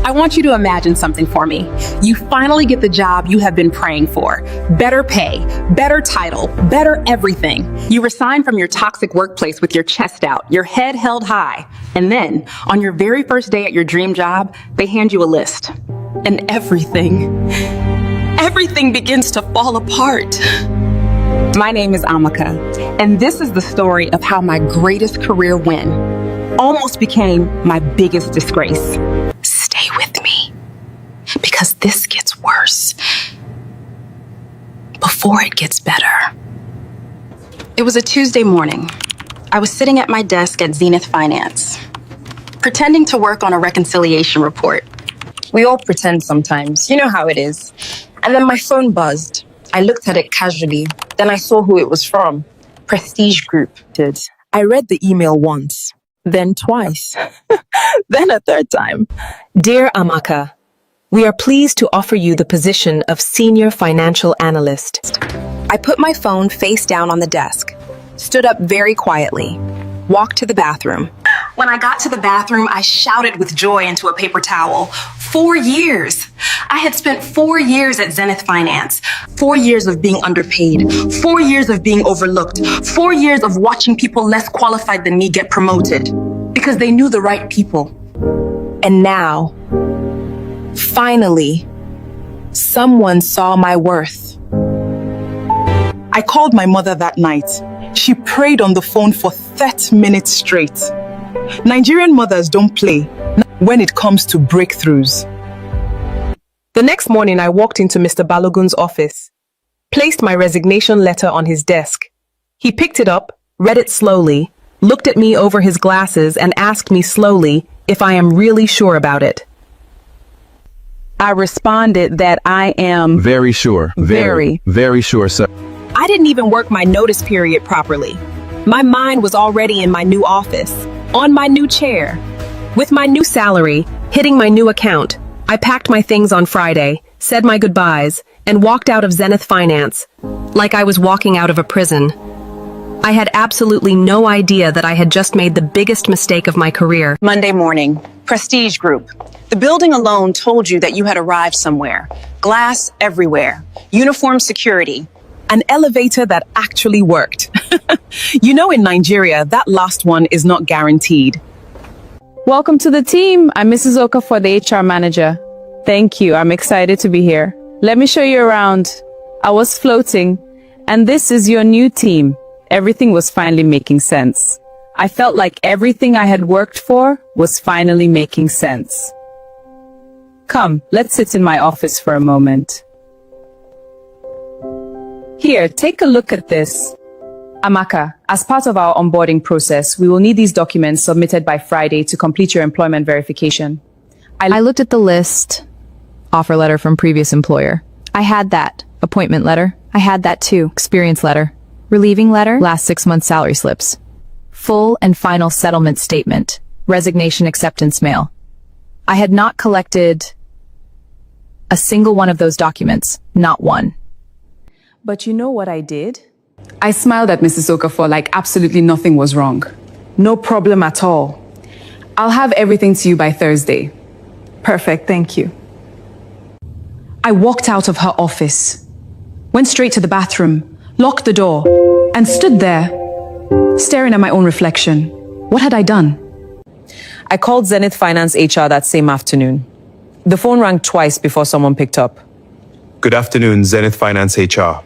I want you to imagine something for me. You finally get the job you have been praying for. Better pay, better title, better everything. You resign from your toxic workplace with your chest out, your head held high. And then, on your very first day at your dream job, they hand you a list. And everything begins to fall apart. My name is Amaka, and this is the story of how my greatest career win almost became my biggest disgrace. Stay with me, because this gets worse before it gets better. It was a Tuesday morning. I was sitting at my desk at Zenith Finance, pretending to work on a reconciliation report. We all pretend sometimes, you know how it is. And then my phone buzzed. I looked at it casually. Then I saw who it was from. Prestige Group. I read the email once, then twice, then a third time. Dear Amaka, we are pleased to offer you the position of Senior Financial Analyst. I put my phone face down on the desk, stood up very quietly, walked to the bathroom. When I got to the bathroom, I shouted with joy into a paper towel. 4 years. I had spent 4 years at Zenith Finance. 4 years of being underpaid. 4 years of being overlooked. 4 years of watching people less qualified than me get promoted because they knew the right people. And now, finally, someone saw my worth. I called my mother that night. She prayed on the phone for 30 minutes straight. Nigerian mothers don't play when it comes to breakthroughs. The next morning, I walked into Mr. Balogun's office, placed my resignation letter on his desk. He picked it up, read it slowly, looked at me over his glasses, and asked me slowly if I am really sure about it. I responded that I am very sure. Very sure, sir. I didn't even work my notice period properly. My mind was already in my new office, on my new chair. With my new salary, hitting my new account, I packed my things on Friday, said my goodbyes, and walked out of Zenith Finance, like I was walking out of a prison. I had absolutely no idea that I had just made the biggest mistake of my career. Monday morning, Prestige Group. The building alone told you that you had arrived somewhere. Glass everywhere. Uniform security. An elevator that actually worked. You know, in Nigeria, that last one is not guaranteed. Welcome to the team. I'm Mrs. Oka for the HR manager. Thank you. I'm excited to be here. Let me show you around. I was floating, and this is your new team. Everything was finally making sense. I felt like everything I had worked for was finally making sense. Come, let's sit in my office for a moment. Here, take a look at this. Amaka, as part of our onboarding process, we will need these documents submitted by Friday to complete your employment verification. I looked at the list. Offer letter from previous employer. I had that. Appointment letter. I had that too. Experience letter. Relieving letter. Last 6 months salary slips. Full and final settlement statement. Resignation acceptance mail. I had not collected a single one of those documents. Not one. But you know what I did? I smiled at Mrs. Okafor like absolutely nothing was wrong. No problem at all. I'll have everything to you by Thursday. Perfect, thank you. I walked out of her office, went straight to the bathroom, locked the door, and stood there, staring at my own reflection. What had I done? I called Zenith Finance HR that same afternoon. The phone rang twice before someone picked up. Good afternoon, Zenith Finance HR.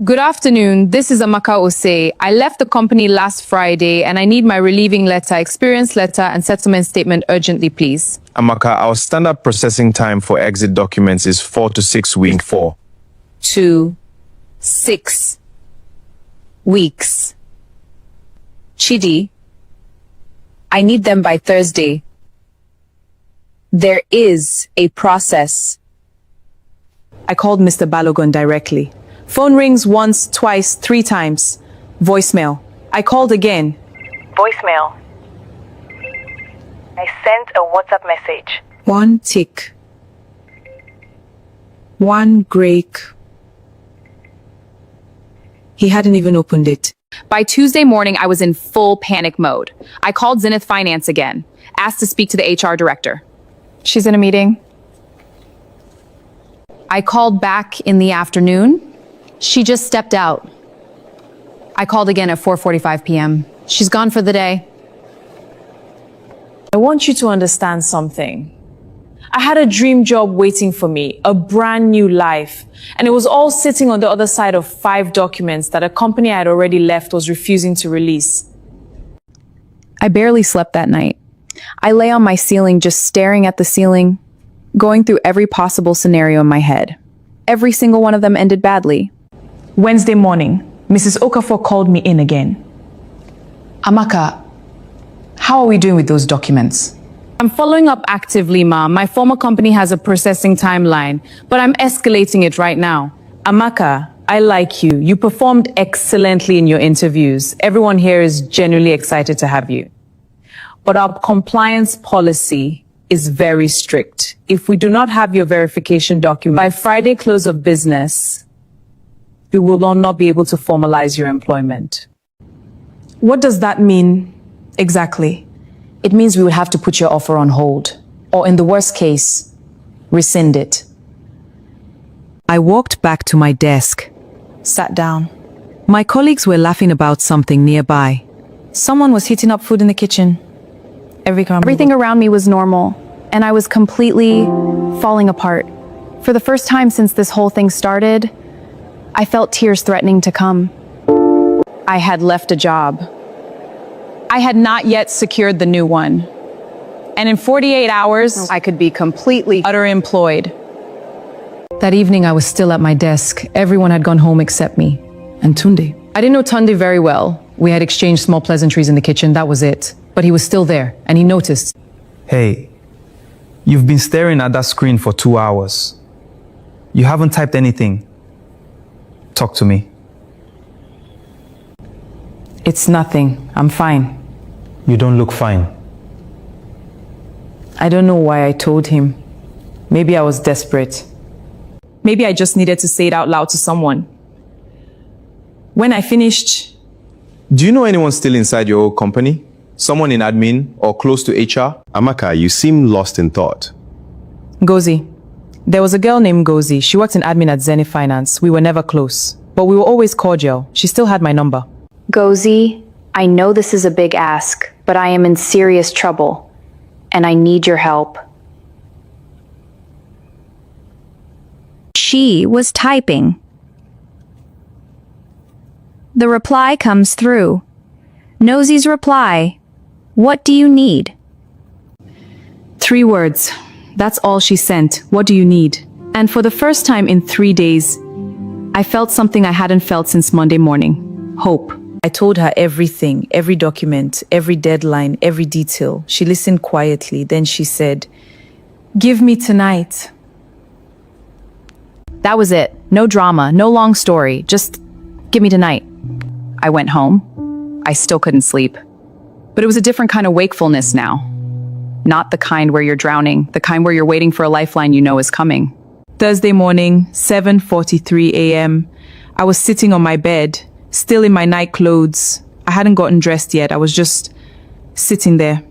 Good afternoon, this is Amaka Ose. I left the company last Friday and I need my relieving letter, experience letter, and settlement statement urgently, please. Amaka, our standard processing time for exit documents is 4 to 6 weeks. 4 to 6 weeks. Chidi, I need them by Thursday. There is a process. I called Mr. Balogun directly. Phone rings once, twice, 3 times. Voicemail. I called again. Voicemail. I sent a WhatsApp message. 1 tick. 1 break. He hadn't even opened it. By Tuesday morning, I was in full panic mode. I called Zenith Finance again. asked to speak to the HR director. She's in a meeting. I called back in the afternoon. She just stepped out. I called again at 4:45 p.m. She's gone for the day. I want you to understand something. I had a dream job waiting for me, a brand new life, and it was all sitting on the other side of 5 documents that a company I had already left was refusing to release. I barely slept that night. I lay on my ceiling, just staring at the ceiling, going through every possible scenario in my head. Every single one of them ended badly. Wednesday morning, Mrs. Okafor called me in again. Amaka, how are we doing with those documents? I'm following up actively, Ma. My former company has a processing timeline, but I'm escalating it right now. Amaka, I like you. You performed excellently in your interviews. Everyone here is genuinely excited to have you. But our compliance policy is very strict. If we do not have your verification document by Friday close of business, we will not be able to formalize your employment. What does that mean exactly? It means we would have to put your offer on hold, or in the worst case, rescind it. I walked back to my desk. Sat down. My colleagues were laughing about something nearby. Someone was heating up food in the kitchen. Everything around me was normal, and I was completely falling apart. For the first time since this whole thing started, I felt tears threatening to come. I had left a job. I had not yet secured the new one. And in 48 hours, I could be completely underemployed. That evening, I was still at my desk. Everyone had gone home except me and Tunde. I didn't know Tunde very well. We had exchanged small pleasantries in the kitchen, that was it. But he was still there, and he noticed. Hey, you've been staring at that screen for 2 hours. You haven't typed anything. Talk to me. It's nothing. I'm fine. You don't look fine. I don't know why I told him. Maybe I was desperate. Maybe I just needed to say it out loud to someone. When I finished... Do you know anyone still inside your old company? Someone in admin or close to HR? Amaka, you seem lost in thought. Ngozi. There was a girl named Ngozi. She worked in admin at Zenith Finance. We were never close, but we were always cordial. She still had my number. Ngozi, I know this is a big ask, but I am in serious trouble, and I need your help. She was typing. The reply comes through. Ngozi's reply. What do you need? 3 words. That's all she sent. What do you need? And for the first time in 3 days, I felt something I hadn't felt since Monday morning. Hope. I told her everything, every document, every deadline, every detail. She listened quietly. Then she said, "Give me tonight." That was it. No drama, no long story. Just give me tonight. I went home. I still couldn't sleep. But it was a different kind of wakefulness now. Not the kind where you're drowning, the kind where you're waiting for a lifeline you know is coming. Thursday morning, 7:43 a.m. I was sitting on my bed, still in my night clothes. I hadn't gotten dressed yet. I was just sitting there.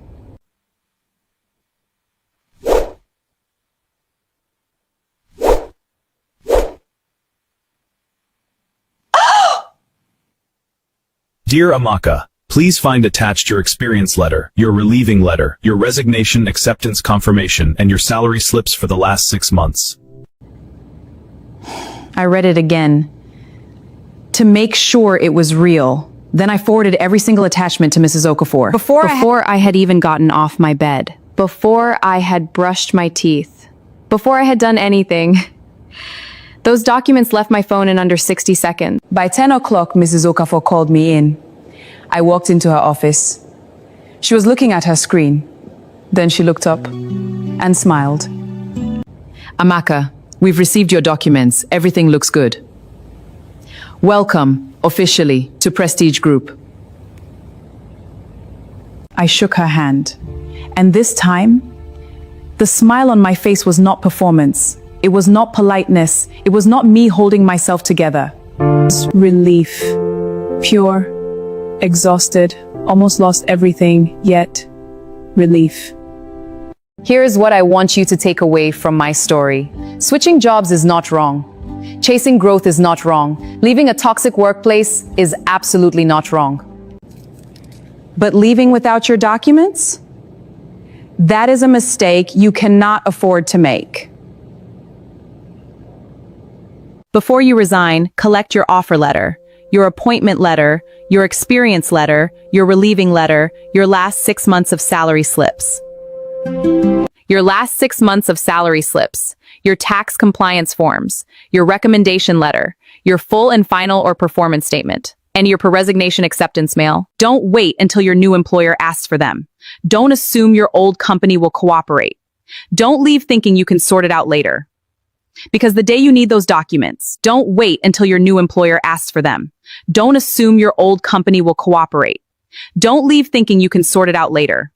Dear Amaka, please find attached your experience letter, your relieving letter, your resignation acceptance confirmation, and your salary slips for the last 6 months. I read it again to make sure it was real. Then I forwarded every single attachment to Mrs. Okafor. Before I had even gotten off my bed. Before I had brushed my teeth. Before I had done anything. Those documents left my phone in under 60 seconds. By 10 o'clock, Mrs. Okafor called me in. I walked into her office. She was looking at her screen. Then she looked up and smiled. Amaka, we've received your documents. Everything looks good. Welcome, officially, to Prestige Group. I shook her hand. And this time, the smile on my face was not performance. It was not politeness. It was not me holding myself together. It was relief. Pure, exhausted, almost lost everything, yet Relief. Here's what I want you to take away from my story. Switching jobs is not wrong. Chasing growth is not wrong. Leaving a toxic workplace is absolutely not wrong. But leaving without your documents? That is a mistake you cannot afford to make. Before you resign, collect your offer letter, your appointment letter, your experience letter, your relieving letter, your last 6 months of salary slips. Your last 6 months of salary slips, your tax compliance forms, your recommendation letter, your full and final or performance statement, and your resignation acceptance mail. Don't wait until your new employer asks for them. Don't assume your old company will cooperate. Don't leave thinking you can sort it out later. Because the day you need those documents, don't wait until your new employer asks for them. Don't assume your old company will cooperate. Don't leave thinking you can sort it out later.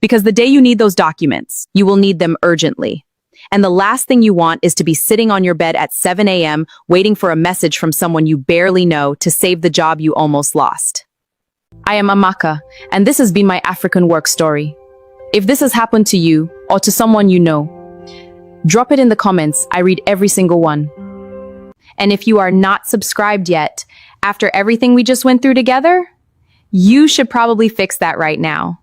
Because the day you need those documents, you will need them urgently. And the last thing you want is to be sitting on your bed at 7 a.m. waiting for a message from someone you barely know to save the job you almost lost. I am Amaka, and this has been my African work story. If this has happened to you or to someone you know, drop it in the comments. I read every single one. And if you are not subscribed yet, after everything we just went through together, you should probably fix that right now.